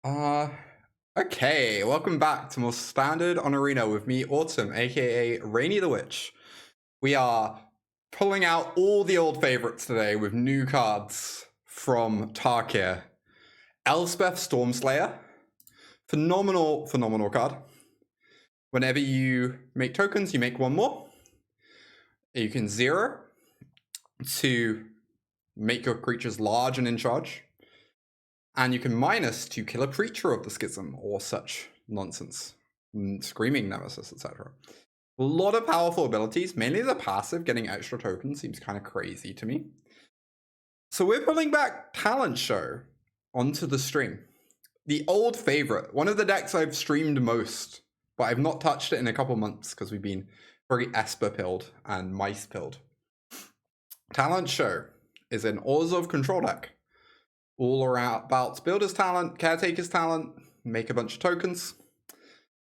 Uh, okay, welcome back to more Standard on Arena with me, Autumn, aka Rainy the Witch. We are pulling out all the old favorites today with new cards from Tarkir. Elspeth Stormslayer. Phenomenal card. Whenever you make tokens, you make one more. You can 0 to make your creatures large and in charge. And you can -2 to kill a creature of the Schism or such nonsense. Screaming Nemesis, etc. A lot of powerful abilities, mainly the passive, getting extra tokens seems kind of crazy to me. So we're pulling back Talent Show onto the stream. The old favorite, one of the decks I've streamed most, but I've not touched it in a couple months because we've been very Esper pilled and Mice pilled. Talent Show is an Urza control deck. All around about Builder's Talent, Caretaker's Talent, make a bunch of tokens.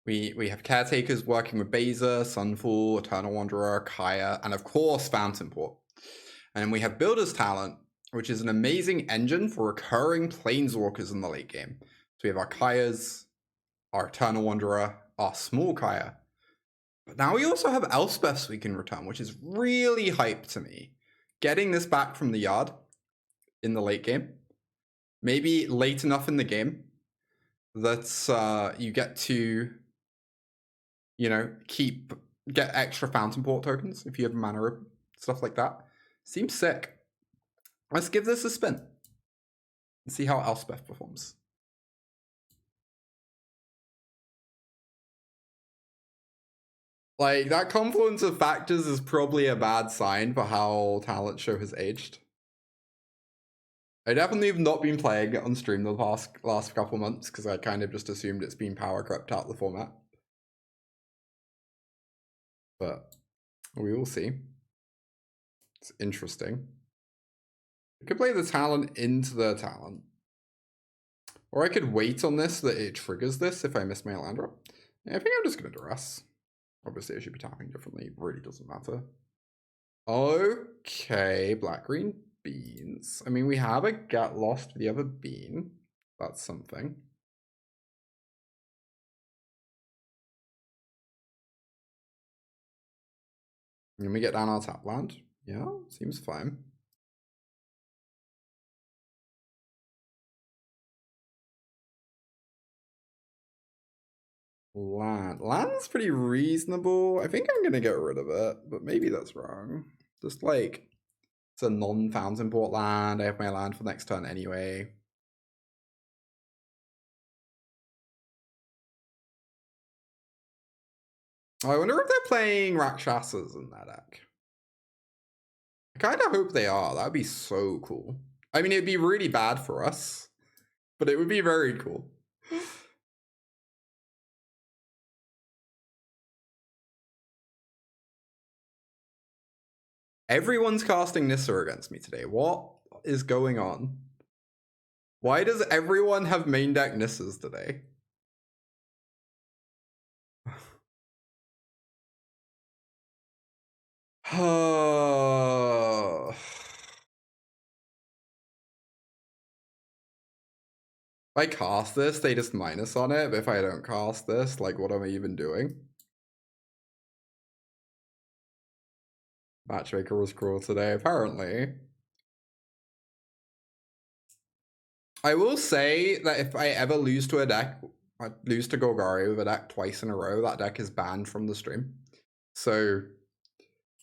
We have Caretakers working with Beza, Sunfall, Eternal Wanderer, Kaya, and of course Fountainport. And then we have Builder's Talent, which is an amazing engine for recurring Planeswalkers in the late game. So we have our Kayas, our Eternal Wanderer, our small Kaya. But now we also have Elspeths we can return, which is really hype to me. Getting this back from the yard in the late game. Maybe late enough in the game that you get to, you know, get extra Fountainport tokens if you have mana rip, stuff like that. Seems sick. Let's give this a spin and see how Elspeth performs. Like, that confluence of factors is probably a bad sign for how Talent Show has aged. I definitely have not been playing it on stream the last couple months because I kind of just assumed it's been power crept out of the format. But we will see. It's interesting. I could play the talent into the talent. Or I could wait on this so that it triggers this if I miss my land drop. Yeah, I think I'm just going to Duress. Obviously, I should be tapping differently. It really doesn't matter. Okay, black-green beans. I mean, we have a Get Lost for the other bean. That's something. Can we get down our tap land? Yeah, seems fine. Land's pretty reasonable. I think I'm gonna get rid of it, but maybe that's wrong. Just like, it's a non-Fountainport land. I have my land for next turn anyway. I wonder if they're playing Rakshasas in that deck. I kind of hope they are. That would be so cool. I mean, it'd be really bad for us, but it would be very cool. Everyone's casting Nissa against me today. What is going on? Why does everyone have main deck Nissas today? If I cast this, they just minus on it, but if I don't cast this, like, what am I even doing? Matchmaker was cruel today, apparently. I will say that if I ever lose to a deck, I lose to Golgari with a deck twice in a row, that deck is banned from the stream. So,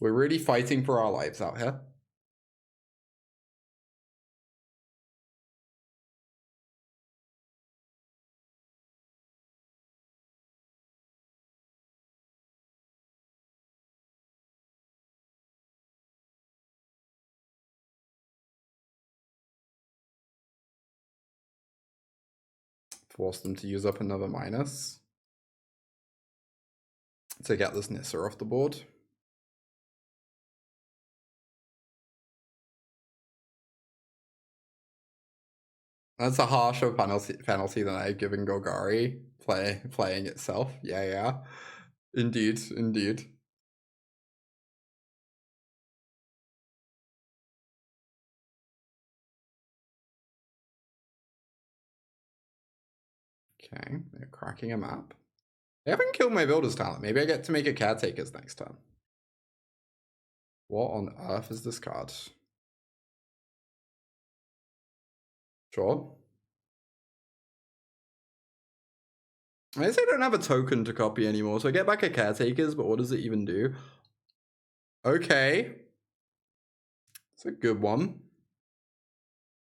we're really fighting for our lives out here. Force them to use up another minus to get this Nissa off the board. That's a harsher penalty than I've given Golgari playing itself. Yeah. Indeed. Okay, they're cracking a map. They haven't killed my Builder's Talent. Maybe I get to make a Caretaker's next turn. What on earth is this card? Sure. I guess I don't have a token to copy anymore, so I get back a Caretaker's, but what does it even do? Okay. It's a good one.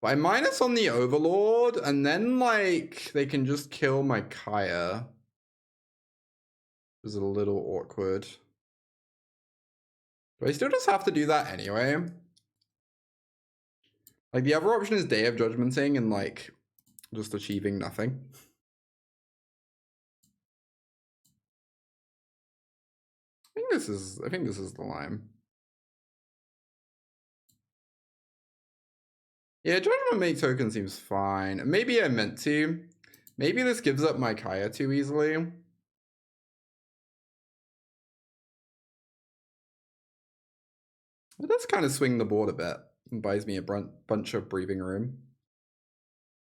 By minus on the Overlord, and then, like, they can just kill my Kaya. Which is a little awkward. Do I still just have to do that anyway? Like, the other option is Day of Judgmenting and, like, just achieving nothing. I think this is the line. Yeah, Judgment Make token seems fine. Maybe I meant to. Maybe this gives up my Kaya too easily. It does kind of swing the board a bit and buys me a bunch of breathing room.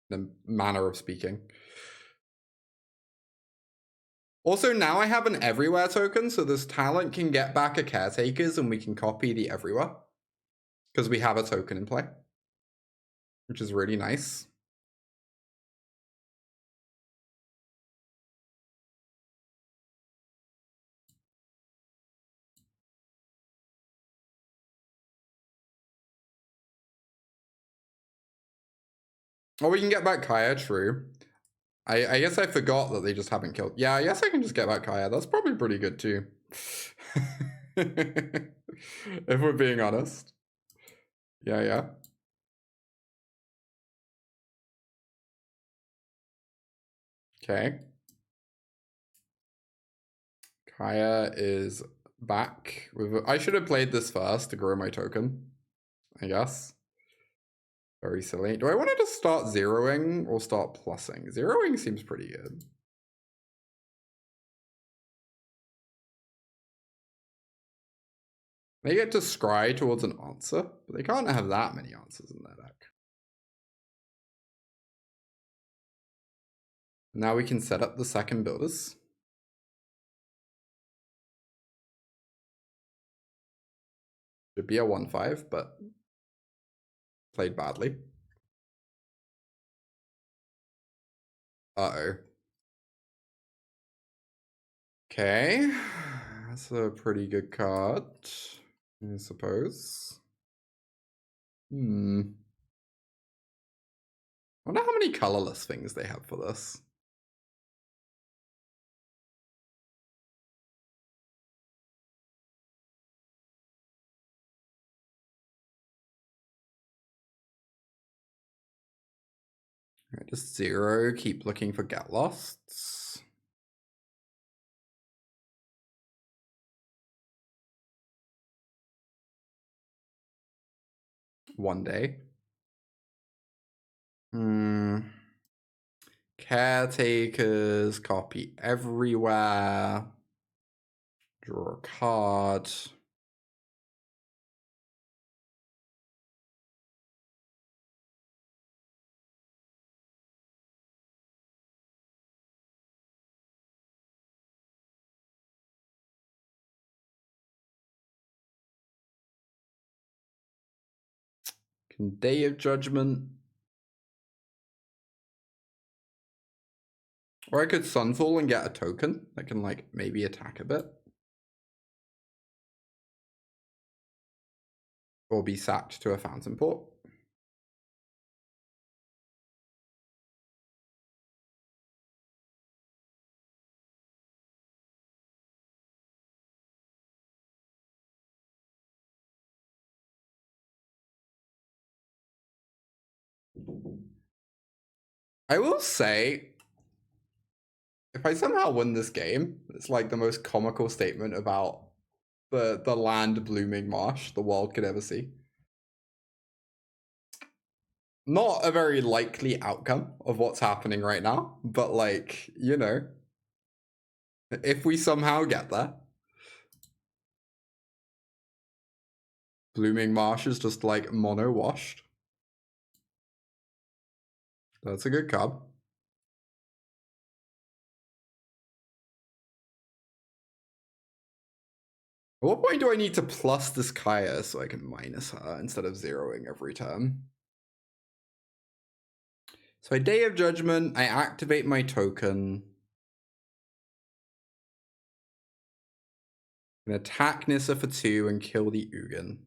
The manner of speaking. Also, now I have an Everywhere token, so this talent can get back a Caretaker's and we can copy the Everywhere. Because we have a token in play. Which is really nice. Oh, we can get back Kaya, true. I guess I forgot that they just haven't killed. Yeah, I guess I can just get back Kaya. That's probably pretty good too. If we're being honest. Yeah. Okay. Kaya is back. I should have played this first to grow my token, I guess. Very silly. Do I want to just start zeroing or start plussing? Zeroing seems pretty good. They get to scry towards an answer, but they can't have that many answers in their deck. Now we can set up the second builders. Should be a 1/5, but played badly. Uh-oh. Okay. That's a pretty good card, I suppose. I wonder how many colorless things they have for this. Alright, just zero, keep looking for get losts. One day. Caretakers, copy everywhere. Draw a card. Can Day of Judgment. Or I could Sunfall and get a token that can, like, maybe attack a bit. Or be sacked to a Fountainport. I will say, if I somehow win this game, it's like the most comical statement about the land blooming marsh the world could ever see. Not a very likely outcome of what's happening right now, but, like, you know, if we somehow get there. Blooming marsh is just, like, mono washed. That's a good card. At what point do I need to plus this Kaya so I can minus her instead of zeroing every turn? So I Day of Judgment, I activate my token. I'm gonna attack Nissa for 2 and kill the Ugin.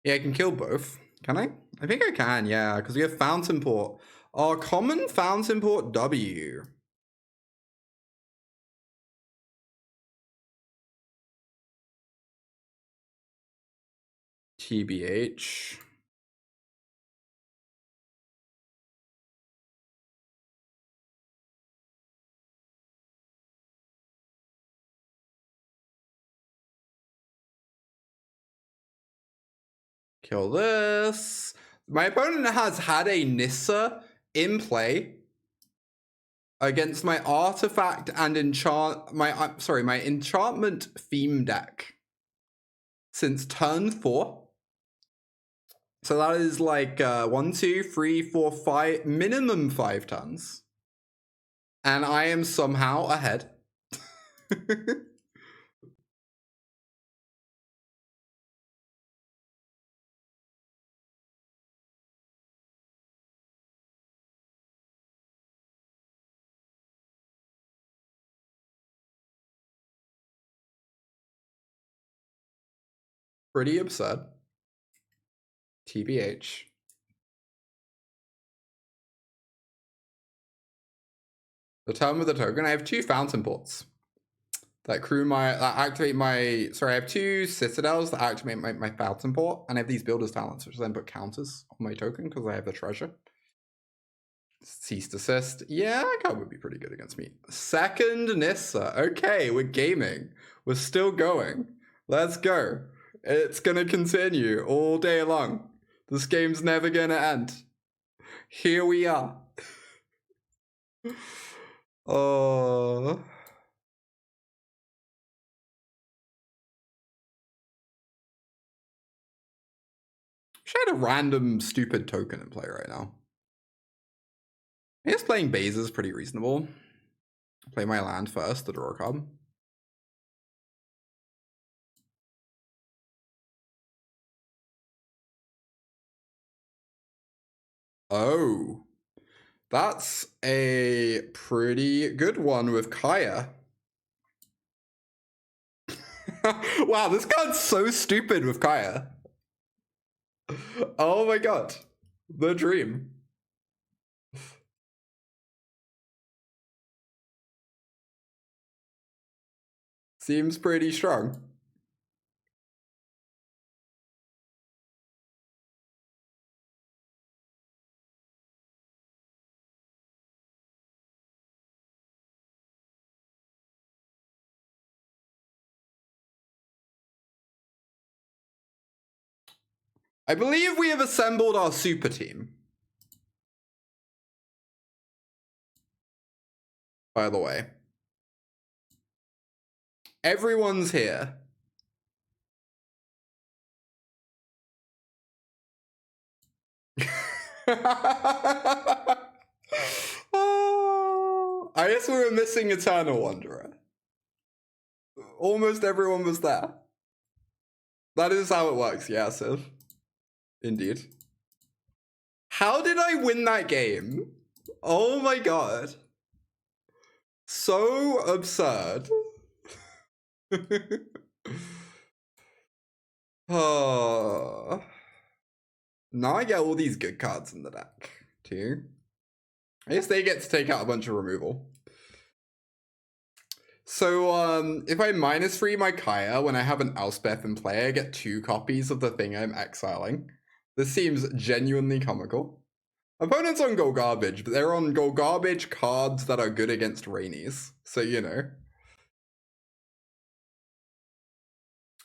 Yeah, I can kill both. Can I? I think I can, yeah, because we have Fountainport. Oh, common Fountainport W. TBH. Kill this. My opponent has had a Nissa in play against my artifact and my enchantment theme deck since turn 4. So that is like 1, 2, 3, 4, 5, minimum 5 turns. And I am somehow ahead. Pretty absurd. TBH. The turn with the token, I have 2 Fountainports that activate my, sorry, I have 2 Citadels that activate my Fountainport, and I have these Builder's Talents, which then put counters on my token because I have the treasure. Cease Desist. Yeah, that card would be pretty good against me. Second Nissa. Okay, we're gaming. We're still going. Let's go. It's gonna continue all day long. This game's never gonna end. Here we are. Oh. She had a random stupid token in play right now. I guess playing Beza is pretty reasonable. Play my land first, the draw card. Oh. That's a pretty good one with Kaya. Wow, this card's so stupid with Kaya. Oh my god. The dream. Seems pretty strong. I believe we have assembled our super team. By the way. Everyone's here. Oh, I guess we were missing Eternal Wanderer. Almost everyone was there. That is how it works, yeah, Civ. Indeed. How did I win that game? Oh my god. So absurd. Oh. Now I get all these good cards in the deck, too. I guess they get to take out a bunch of removal. So, if I -3 my Kaya when I have an Elspeth in play, I get 2 copies of the thing I'm exiling. This seems genuinely comical. Opponents on Go Garbage, but they're on Go Garbage cards that are good against Rainies. So, you know.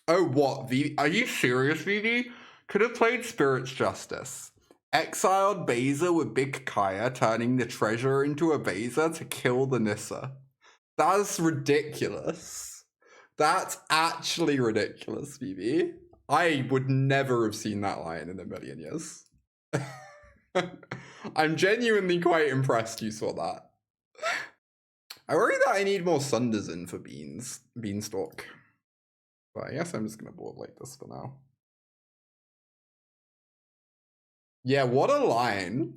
Oh, what? Are you serious, VV? Could have played Spirit's Justice. Exiled Beza with Big Kaya, turning the treasure into a Beza to kill the Nissa. That's ridiculous. That's actually ridiculous, VV. I would never have seen that line in a million years. I'm genuinely quite impressed you saw that. I worry that I need more Sunders in for Beanstalk. But I guess I'm just gonna board like this for now. Yeah, what a line.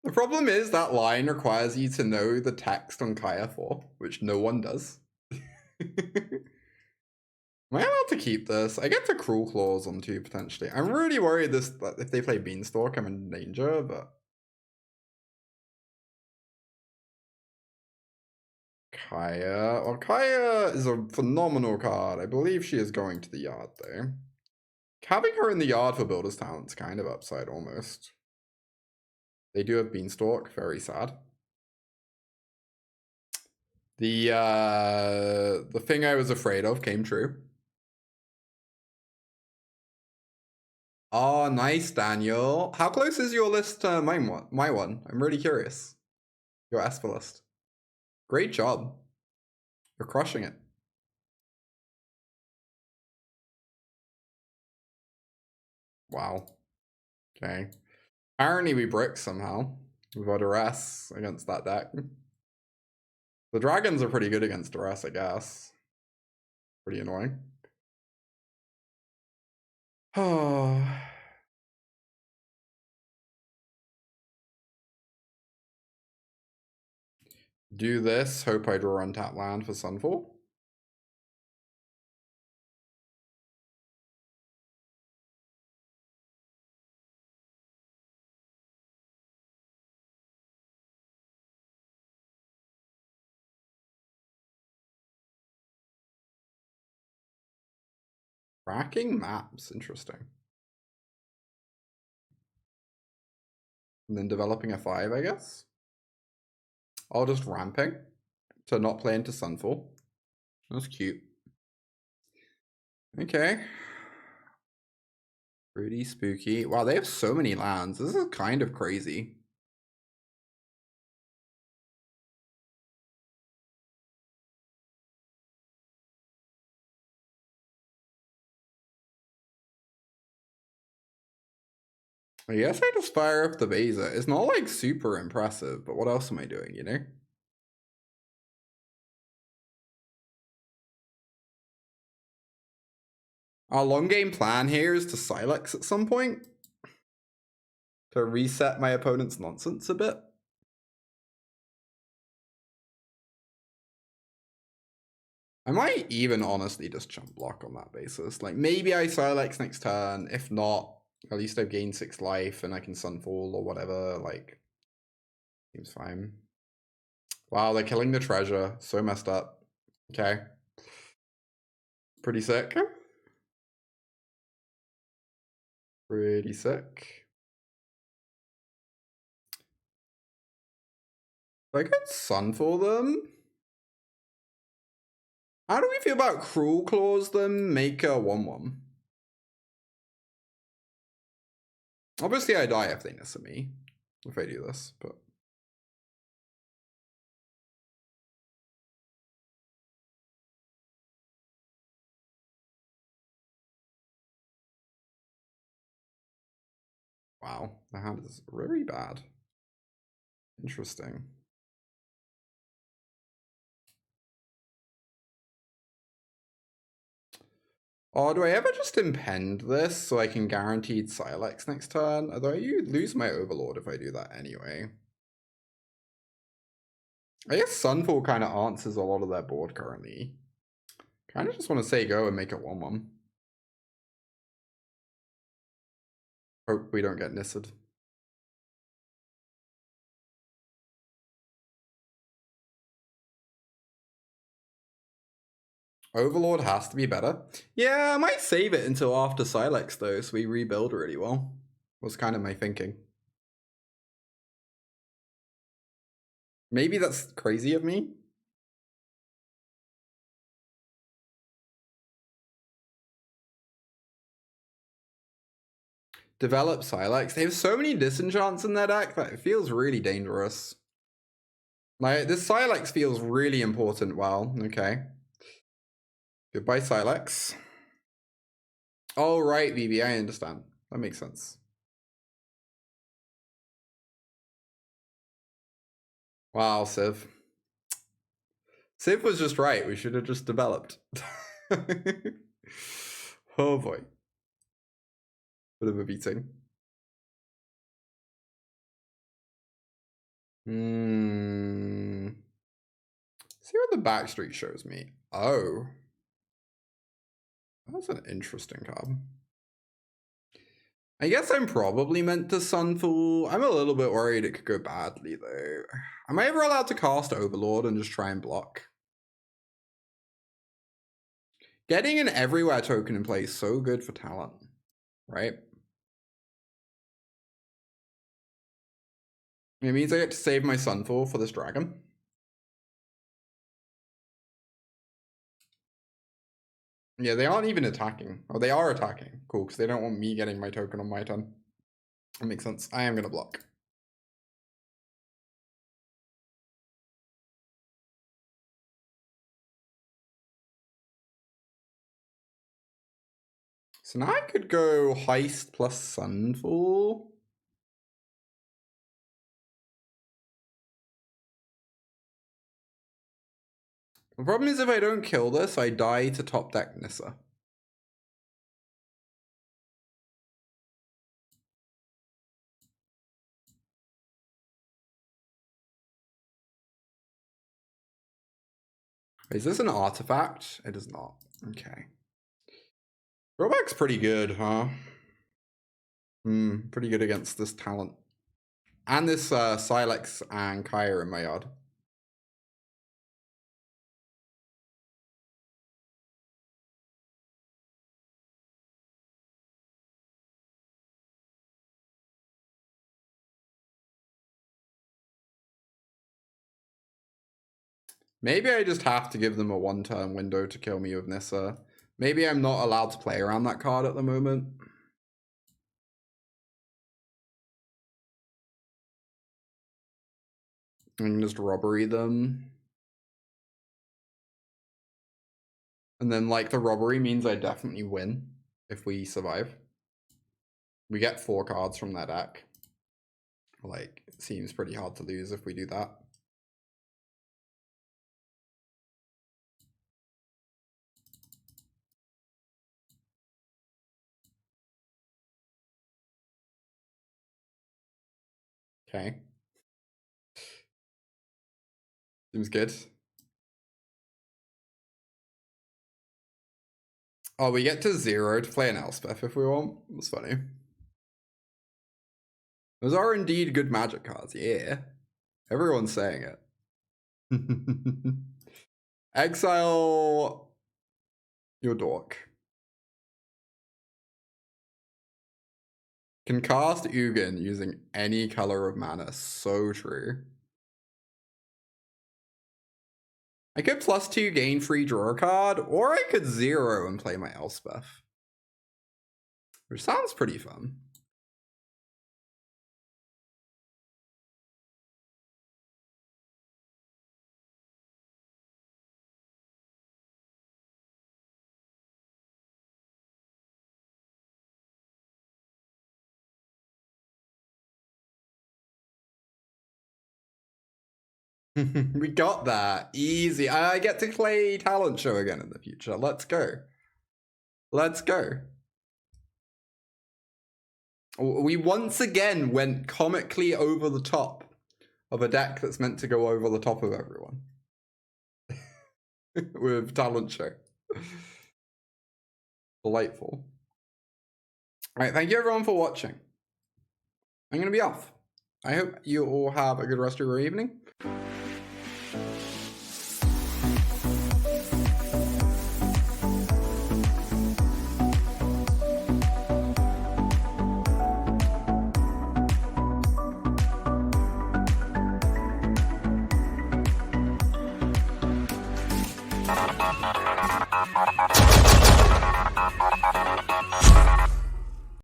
The problem is that line requires you to know the text on Kaya 4, which no one does. Am I allowed to keep this? I get to Cruelclaws on 2 potentially. I'm really worried that if they play Beanstalk, I'm in danger, but... Kaya. Well, Kaya is a phenomenal card. I believe she is going to the yard, though. Having her in the yard for Builder's Talent's kind of upside, almost. They do have Beanstalk. Very sad. The thing I was afraid of came true. Oh, nice, Daniel. How close is your list to my one? I'm really curious. Your Esper list. Great job. You're crushing it. Wow. Okay. Apparently we brick somehow. We've got Duress against that deck. The dragons are pretty good against Duress, I guess. Pretty annoying. Oh. Do this. Hope I draw untap land for Sunfall. Tracking maps. Interesting. And then developing a 5, I guess. I'll just ramping to not play into Sunfall. That's cute. Okay. Pretty spooky. Wow, they have so many lands. This is kind of crazy. I guess I just fire up the Beza. It's not like super impressive, but what else am I doing, you know? Our long game plan here is to Sylex at some point. To reset my opponent's nonsense a bit. I might even honestly just chump block on that basis. Like, maybe I Sylex next turn. If not, at least I've gained 6 life and I can Sunfall or whatever. Like, seems fine. Wow, they're killing the treasure. So messed up. Okay. Pretty sick. Pretty sick. I could Sunfall them. How do we feel about Cruelclaws them? Make a 1/1. Obviously, I die if they miss me. If I do this, but. Wow, the hand is very bad. Interesting. Oh, do I ever just impend this so I can guaranteed Sylex next turn? Although you lose my Overlord if I do that anyway. I guess Sunfall kind of answers a lot of their board currently. Kind of just want to say go and make it 1/1. Hope we don't get Nissid. Overlord has to be better. Yeah, I might save it until after Sylex though, so we rebuild really well. Was kind of my thinking. Maybe that's crazy of me. Develop Sylex. They have so many disenchants in their deck that it feels really dangerous. Like, this Sylex feels really important. Wow, okay. Goodbye, Sylex. Oh, right, VV, I understand. That makes sense. Wow, Civ. Civ was just right. We should have just developed. Oh boy. Bit of a beating. See what the Backstreet shows me. Oh. That's an interesting card. I guess I'm probably meant to Sunfall. I'm a little bit worried it could go badly though. Am I ever allowed to cast Overlord and just try and block? Getting an everywhere token in play is so good for talent, right? It means I get to save my Sunfall for this dragon. Yeah, they aren't even attacking. Oh, they are attacking. Cool, because they don't want me getting my token on my turn. That makes sense. I am going to block. So now I could go Heist plus Sunfall. The problem is if I don't kill this, I die to top deck Nissa. Is this an artifact? It is not. Okay. Throwback's pretty good, huh? Pretty good against this talent. And this Sylex and Kaya in my yard. Maybe I just have to give them a one-turn window to kill me with Nissa. Maybe I'm not allowed to play around that card at the moment. I can just robbery them. And then, like, the robbery means I definitely win if we survive. We get 4 cards from that deck. Like, it seems pretty hard to lose if we do that. Okay. Seems good. Oh, we get to 0 to play an Elspeth if we want. That's funny. Those are indeed good Magic cards, yeah. Everyone's saying it. Exile your dork. Can cast Ugin using any color of mana. So true. I could +2 gain free draw a card, or I could 0 and play my Elspeth. Which sounds pretty fun. We got that. Easy. I get to play Talent Show again in the future. Let's go. Let's go. We once again went comically over the top of a deck that's meant to go over the top of everyone. With Talent Show. Delightful. Alright, thank you everyone for watching. I'm going to be off. I hope you all have a good rest of your evening.